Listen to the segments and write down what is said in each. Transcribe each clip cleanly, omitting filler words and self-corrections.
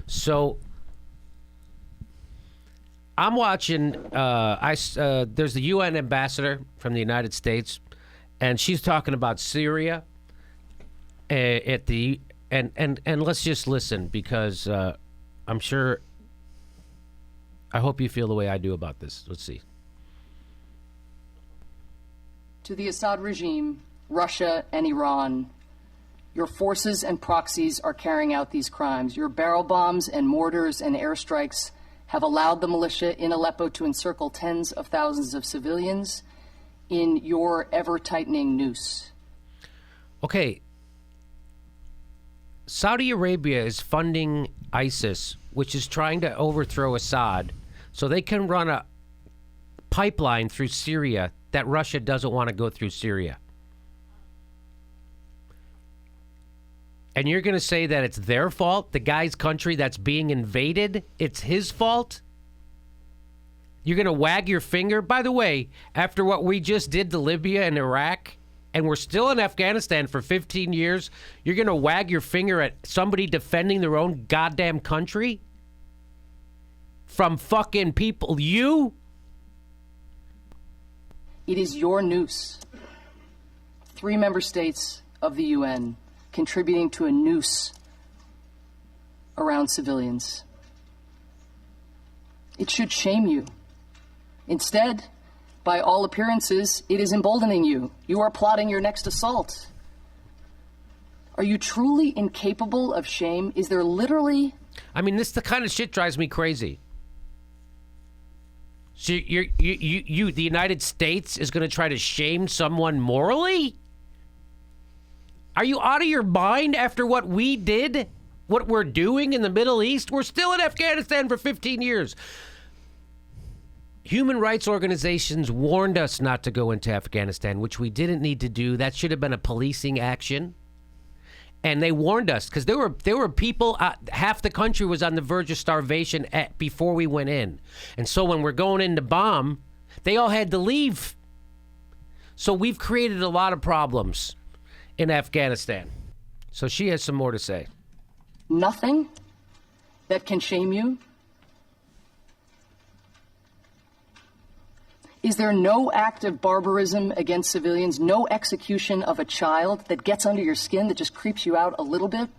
So I'm watching. There's the UN ambassador from the United States, and she's talking about Syria. And let's just listen because I'm sure. I hope you feel the way I do about this. Let's see. To the Assad regime, Russia, and Iran, your forces and proxies are carrying out these crimes. Your barrel bombs and mortars and airstrikes have allowed the militia in Aleppo to encircle tens of thousands of civilians in your ever-tightening noose. Okay. Saudi Arabia is funding ISIS, which is trying to overthrow Assad, so they can run a pipeline through Syria that Russia doesn't want to go through Syria. And you're going to say that it's their fault, the guy's country that's being invaded, it's his fault? You're going to wag your finger? By the way, after what we just did to Libya and Iraq, and we're still in Afghanistan for 15 years, you're going to wag your finger at somebody defending their own goddamn country? From fucking people, you? It is your noose. 3 member states of the UN contributing to a noose around civilians. It should shame you. Instead, by all appearances, it is emboldening you. You are plotting your next assault. Are you truly incapable of shame? Is there literally... I mean, this the kind of shit drives me crazy. So the United States is going to try to shame someone morally? Are you out of your mind after what we did? What we're doing in the Middle East? We're still in Afghanistan for 15 years. Human rights organizations warned us not to go into Afghanistan, which we didn't need to do. That should have been a policing action. And they warned us because there were people, half the country was on the verge of starvation before we went in. And so when we're going in to bomb, they all had to leave. So we've created a lot of problems in Afghanistan. So she has some more to say. Nothing that can shame you? Is there no act of barbarism against civilians, no execution of a child that gets under your skin, that just creeps you out a little bit?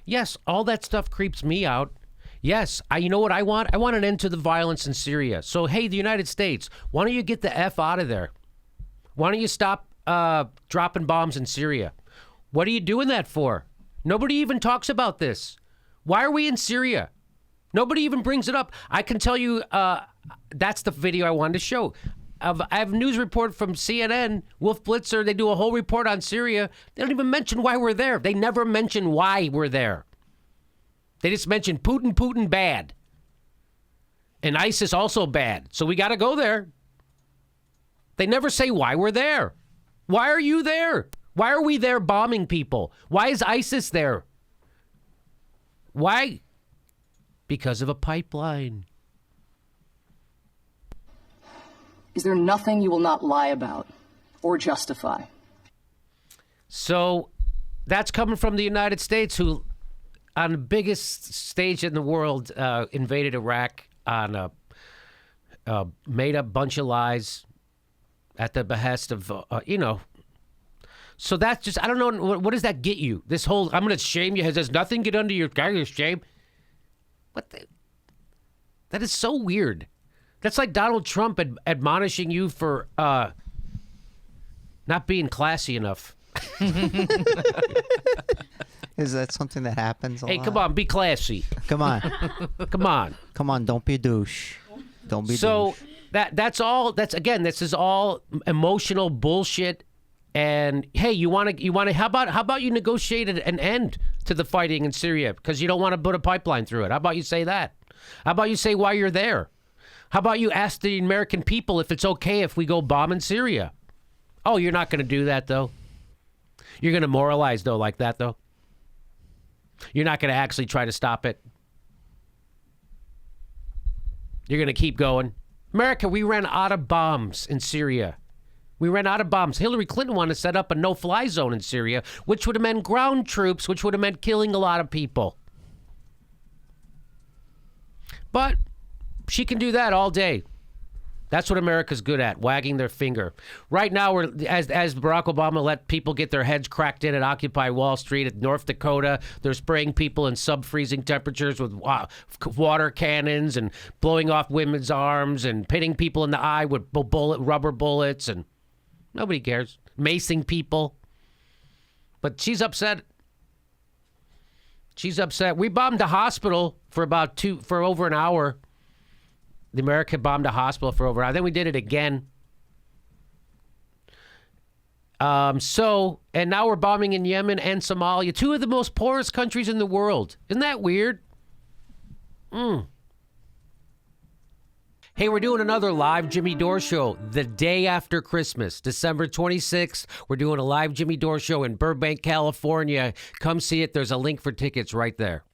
Yes, all that stuff creeps me out. Yes, you know what I want? I want an end to the violence in Syria. So, hey, the United States, why don't you get the F out of there? Why don't you stop dropping bombs in Syria? What are you doing that for? Nobody even talks about this. Why are we in Syria? Nobody even brings it up. I can tell you that's the video I wanted to show. I have a news report from CNN, Wolf Blitzer. They do a whole report on Syria. They don't even mention why we're there. They never mention why we're there. They just mention Putin bad. And ISIS also bad. So we got to go there. They never say why we're there. Why are you there? Why are we there bombing people? Why is ISIS there? Why? Because of a pipeline. Is there nothing you will not lie about or justify? So that's coming from the United States, who, on the biggest stage in the world, invaded Iraq on a made-up bunch of lies at the behest of, So that's just, I don't know, what does that get you? This whole, I'm going to shame you, has nothing get under your shame? That is so weird. That's like Donald Trump admonishing you for not being classy enough. Is that something that happens a lot? Hey, come on, be classy. Come on. Come on. Come on, don't be a douche. Don't be a douche. So that's all, this is all emotional bullshit. And hey, you want to, how about you negotiate an end to the fighting in Syria because you don't want to put a pipeline through it? How about you say that? How about you say why you're there? How about you ask the American people if it's okay if we go bomb in Syria? Oh, you're not going to do that, though? You're going to moralize, though, like that, though? You're not going to actually try to stop it? You're going to keep going? America, we ran out of bombs in Syria. We ran out of bombs. Hillary Clinton wanted to set up a no-fly zone in Syria, which would have meant ground troops, which would have meant killing a lot of people. But she can do that all day. That's what America's good at, wagging their finger. Right now, as Barack Obama let people get their heads cracked in at Occupy Wall Street at North Dakota, they're spraying people in sub-freezing temperatures with water cannons and blowing off women's arms and hitting people in the eye with rubber bullets, and nobody cares. Macing people. But she's upset. She's upset. We bombed a hospital for over an hour. The America bombed a hospital for over an hour. Then we did it again. And now we're bombing in Yemen and Somalia, two of the most poorest countries in the world. Isn't that weird? Hey, we're doing another live Jimmy Dore show the day after Christmas, December 26th. We're doing a live Jimmy Dore show in Burbank, California. Come see it. There's a link for tickets right there.